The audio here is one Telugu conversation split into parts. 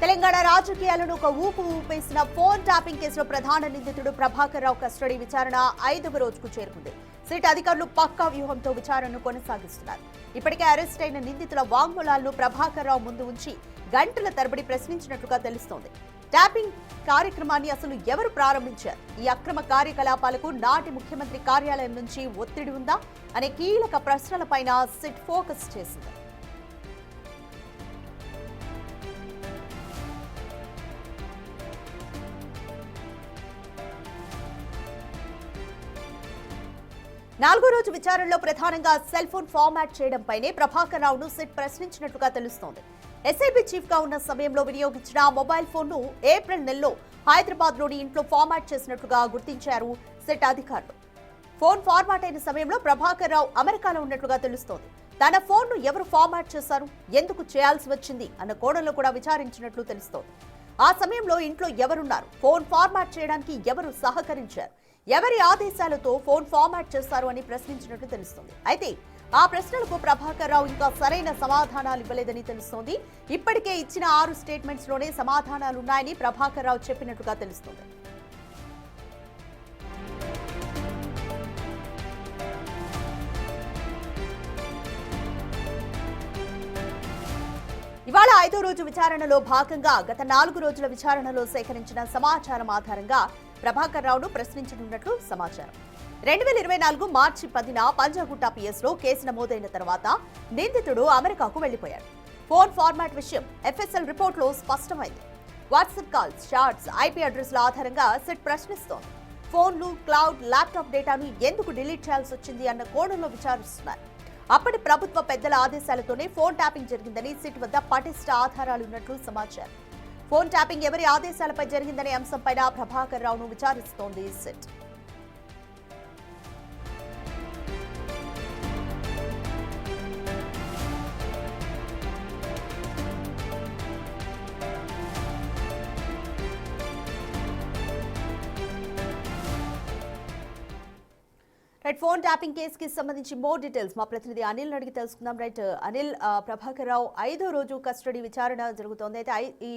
తెలంగాణ రాజకీయాలను ఒక ఊపేసిన ఫోన్ ట్యాపింగ్ కేసులో ప్రధాన నిందితుడు ప్రభాకర్ రావు కస్టడీ విచారణ 5వ రోజుకు చేరుకుంది. సిట్ అధికారులు పక్కా వ్యూహంతో విచారణను కొనసాగిస్తున్నారు. ఇప్పటికే అరెస్ట్ అయిన నిందితుల వాంగ్మూలాలను ప్రభాకర్ రావు ముందు ఉంచి గంటల తరబడి ప్రశ్నించినట్లుగా తెలుస్తోంది. ట్యాపింగ్ కార్యక్రమాన్ని అసలు ఎవరు ప్రారంభించారు, ఈ అక్రమ కార్యకలాపాలకు నాటి ముఖ్యమంత్రి కార్యాలయం నుంచి ఒత్తిడి ఉందా అనే కీలక ప్రశ్నలపైన సిట్ ఫోకస్ చేసింది. నాలుగో రోజు విచారణలో ప్రధానంగా సెల్ ఫోన్ ఫార్మాట్ చేయడంపైనే ప్రభాకర్ రావును సిట్ ప్రశ్నించినట్లుగా తెలుస్తోంది. ఎస్ఐబీ చీఫ్ గా ఉన్న సమయంలో వినియోగించిన మొబైల్ ఫోన్ ను ఏప్రిల్ నెలలో హైదరాబాద్ లోని ఇంట్లో ఫార్మాట్ చేసినట్లుగా గుర్తించారు సిట్ అధికారులు. ఫోన్ ఫార్మాట్ అయిన సమయంలో ప్రభాకర్ రావు అమెరికాలో ఉన్నట్లుగా తెలుస్తోంది. తన ఫోన్ ను ఎవరు ఫార్మాట్ చేశారు, ఎందుకు చేయాల్సి వచ్చింది అన్న కోణంలో కూడా విచారించినట్లు తెలుస్తోంది. ఆ సమయంలో ఇంట్లో ఎవరున్నారు, ఫోన్ ఫార్మాట్ చేయడానికి ఎవరు సహకరించారు, ఎవరి ఆదేశాలతో ఫోన్ ఫార్మాట్ చేస్తారు అని ప్రశ్నించినట్లు తెలుస్తోంది. అయితే ఆ ప్రశ్నలకు ప్రభాకర్ రావు ఇంకా సరైన సమాధానాలు ఇవ్వలేదని తెలుస్తోంది. ఇప్పటికే ఇచ్చిన 6 స్టేట్మెంట్స్ లోనే సమాధానాలున్నాయని ప్రభాకర్ రావు చెప్పినట్లుగా తెలుస్తోంది. ఇవాళ 5వ రోజు విచారణలో భాగంగా గత 4 రోజుల విచారణలో సేకరించిన సమాచారం ఆధారంగా ప్రభాకర్ రావును ప్రశ్నించనున్నట్లు సమాచారం. 2024 మార్చి 10న పంజాగుట్ట పిఎస్ లో కేసు నమోదైన తర్వాత నిందితుడు అమెరికాకు వెళ్లిపోయాడు. ఫోన్ ఫార్మాట్ విషయం ఎఫ్ఎస్ఎల్ రిపోర్ట్ లో స్పష్టమైంది. వాట్సాప్ కాల్స్, చాట్స్, ఐపీ అడ్రస్ల ఆధారంగా సిట్ ప్రశ్నిస్తోంది. ఫోన్లు, క్లౌడ్, ల్యాప్టాప్ డేటాను ఎందుకు డిలీట్ చేయాల్సి వచ్చింది అన్న కోణంలో విచారిస్తున్నారు. అప్పటి ప్రభుత్వ పెద్దల ఆదేశాలతోనే ఫోన్ ట్యాపింగ్ జరిగిందని సిట్ వద్ద పటిష్ట ఆధారాలున్నట్లు సమాచారం. ఫోన్ ట్యాపింగ్ ఎవరి ఆదేశాలపై జరిగిందనే అంశంపై ప్రభాకర్ రావును విచారిస్తోంది సిట్. ఫోన్ ట్యాపింగ్ కేసుకి సంబంధించి మోర్ డీటెయిల్స్ మా ప్రతినిధి అనిల్ అడిగి తెలుసుకుందాం. అనిల్, ప్రభాకర్ రావు 5వ రోజు కస్టడీ విచారణ జరుగుతోంది. అయితే ఈ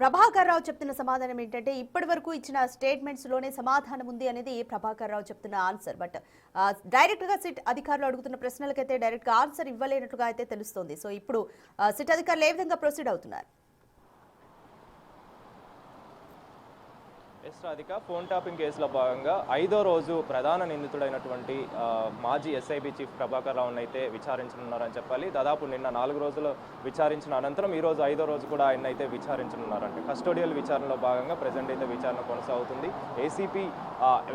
ప్రభాకర్ రావు చెప్తున్న సమాధానం ఏంటంటే ఇప్పటి వరకు ఇచ్చిన స్టేట్మెంట్స్ లోనే సమాధానం ఉంది అనేది ప్రభాకర్ రావు చెప్తున్న ఆన్సర్. బట్ డైరెక్ట్ గా సిట్ అధికారులు అడుగుతున్న ప్రశ్నలకైతే డైరెక్ట్ గా ఆన్సర్ ఇవ్వలేనట్టుగా అయితే తెలుస్తోంది. సో ఇప్పుడు సిట్ అధికారులు ఏ విధంగా ప్రొసీడ్ అవుతున్నారు? రాధిక, ఫోన్ ట్యాపింగ్ కేసులో భాగంగా 5వ రోజు ప్రధాన నిందితుడైనటువంటి మాజీ ఎస్ఐబీ చీఫ్ ప్రభాకర్ రావును అయితే విచారించనున్నారని చెప్పాలి. దాదాపు నిన్న 4 రోజులు విచారించిన అనంతరం ఈ రోజు 5వ రోజు కూడా ఆయన అయితే విచారించనున్నారంటే కస్టోడియల్ విచారణలో భాగంగా ప్రజెంట్ అయితే విచారణ కొనసాగుతుంది. ఏసీపీ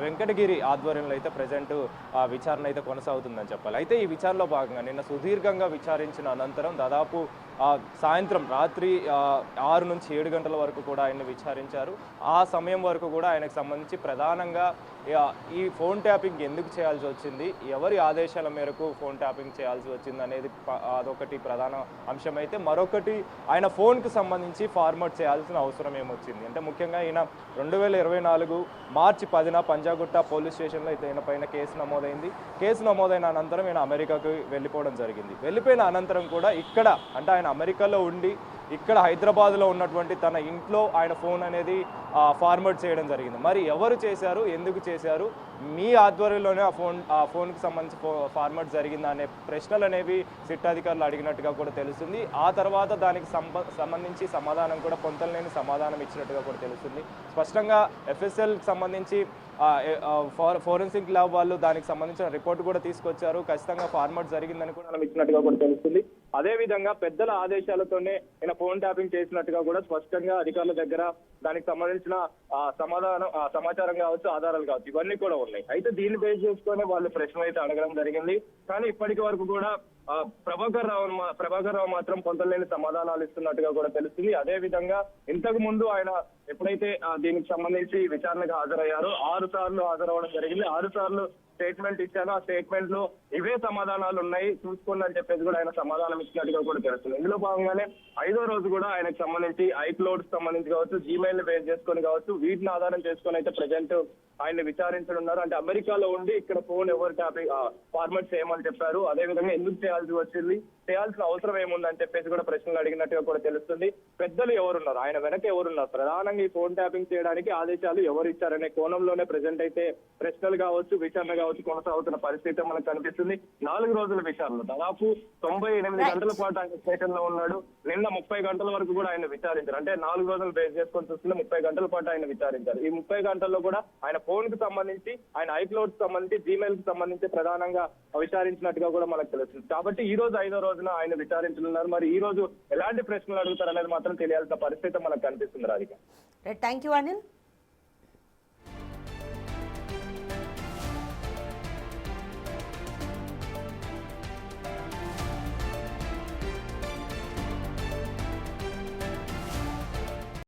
వెంకటగిరి ఆధ్వర్యంలో అయితే ప్రజెంట్ విచారణ అయితే కొనసాగుతుందని చెప్పాలి. అయితే ఈ విచారణలో భాగంగా నిన్న సుదీర్ఘంగా విచారించిన అనంతరం దాదాపు సాయంత్రం రాత్రి 6 నుంచి 7 గంటల వరకు కూడా ఆయన్ని విచారించారు. ఆ సమయం వరకు కూడా ఆయనకు సంబంధించి ప్రధానంగా ఈ ఫోన్ ట్యాపింగ్ ఎందుకు చేయాల్సి వచ్చింది, ఎవరి ఆదేశాల మేరకు ఫోన్ ట్యాపింగ్ చేయాల్సి వచ్చింది అనేది అదొకటి ప్రధాన అంశం. అయితే మరొకటి ఆయన ఫోన్కి సంబంధించి ఫార్మాట్ చేయాల్సిన అవసరం ఏమొచ్చింది అంటే ముఖ్యంగా ఈయన 2024 మార్చి 10న పంజాగుట్ట పోలీస్ స్టేషన్లో అయితే ఈయన పైన కేసు నమోదైంది. కేసు నమోదైన అనంతరం ఈయన అమెరికాకు వెళ్ళిపోవడం జరిగింది. వెళ్ళిపోయిన అనంతరం కూడా ఇక్కడ అంటే ఆయన అమెరికాలో ఉండి ఇక్కడ హైదరాబాద్లో ఉన్నటువంటి తన ఇంట్లో ఆయన ఫోన్ అనేది ఫార్మాట్ చేయడం జరిగింది. మరి ఎవరు చేశారు, ఎందుకు చేశారు, మీ ఆధ్వర్యంలోనే ఆ ఫోన్కి సంబంధించి ఫార్మాట్ జరిగిందా అనే ప్రశ్నలు అనేవి సిట్ అధికారులు అడిగినట్టుగా కూడా తెలుస్తుంది. ఆ తర్వాత దానికి సంబంధించి సమాధానం కూడా కొంతలేని సమాధానం ఇచ్చినట్టుగా కూడా తెలుస్తుంది. స్పష్టంగా ఎఫ్ఎస్ఎల్కి సంబంధించి ఫోరెన్సిక్ ల్యాబ్ వాళ్ళు దానికి సంబంధించిన రిపోర్ట్ కూడా తీసుకొచ్చారు. ఖచ్చితంగా ఫార్మాట్ జరిగిందని కూడా ఇచ్చినట్టుగా కూడా తెలుస్తుంది. అదేవిధంగా పెద్దల ఆదేశాలతోనే ఈయన ఫోన్ ట్యాపింగ్ చేసినట్టుగా కూడా స్పష్టంగా అధికారుల దగ్గర దానికి సంబంధించిన సమాచారం కావచ్చు, ఆధారాలు కావచ్చు, ఇవన్నీ కూడా ఉన్నాయి. అయితే దీన్ని బేస్ చేసుకుని వాళ్ళు ప్రశ్న అయితే అడగడం జరిగింది. కానీ ఇప్పటికి వరకు కూడా ప్రభాకర్ రావు మాత్రం కొంతలేని సమాధానాలు ఇస్తున్నట్టుగా కూడా తెలుస్తుంది. అదే విధంగా ఇంతకు ముందు ఆయన ఎప్పుడైతే దీనికి సంబంధించి విచారణకు హాజరయ్యారో 6 సార్లు హాజరవ్వడం జరిగింది. 6 సార్లు స్టేట్మెంట్ ఇచ్చాను, ఆ స్టేట్మెంట్ లో ఇవే సమాధానాలు ఉన్నాయి చూసుకోండి అని చెప్పేసి కూడా ఆయన సమాధానం ఇచ్చినట్టుగా కూడా తెలుస్తుంది. ఇందులో భాగంగానే 5వ రోజు కూడా ఆయనకు సంబంధించి ఐక్లౌడ్ సంబంధించి కావచ్చు, జీమెయిల్ ని బేస్ చేసుకొని కావచ్చు, వీటిని ఆధారం చేసుకొని అయితే ప్రజెంట్ ఆయన్ని విచారించనున్నారు. అంటే అమెరికాలో ఉండి ఇక్కడ ఫోన్ ఎవరు ట్యాపింగ్ ఫార్మాట్ చేయమని చెప్పారు, అదేవిధంగా ఎందుకు చేయాల్సి వచ్చింది, చేయాల్సిన అవసరం ఏముందని చెప్పేసి కూడా ప్రశ్నలు అడిగినట్టుగా కూడా తెలుస్తుంది. పెద్దలు ఎవరున్నారు, ఆయన వెనక ఎవరున్నారు, ప్రధానంగా ఈ ఫోన్ ట్యాపింగ్ చేయడానికి ఆదేశాలు ఎవరు ఇచ్చారనే కోణంలోనే ప్రజెంట్ అయితే ప్రశ్నలు కావచ్చు, విచారణ కావచ్చు కొనసాగుతున్న పరిస్థితి మనకు కనిపిస్తుంది. 4 రోజుల విచారణ, దాదాపు 98 గంటల పాటు ఆయన స్టేషన్ లో ఉన్నాడు. నిన్న 30 గంటల వరకు కూడా ఆయన విచారించారు. అంటే 4 రోజులు బేస్ చేసుకొని చూస్తున్న 30 గంటల పాటు ఆయన విచారించారు. ఈ 30 గంటల్లో కూడా ఆయన ఫోన్ కి సంబంధించి, ఆయన ఐక్లౌడ్ కి సంబంధించి, జీమెయిల్ కి సంబంధించి ప్రధానంగా విచారించినట్టుగా కూడా మనకు తెలుస్తుంది. కాబట్టి ఈ రోజు 5వ రోజున ఆయన విచారించనున్నారు. మరి ఈ రోజు ఎలాంటి ప్రశ్నలు అడుగుతారు అనేది మాత్రం తెలియాల్సిన పరిస్థితి మనకు కనిపిస్తుంది. Radhika, thank you Anil.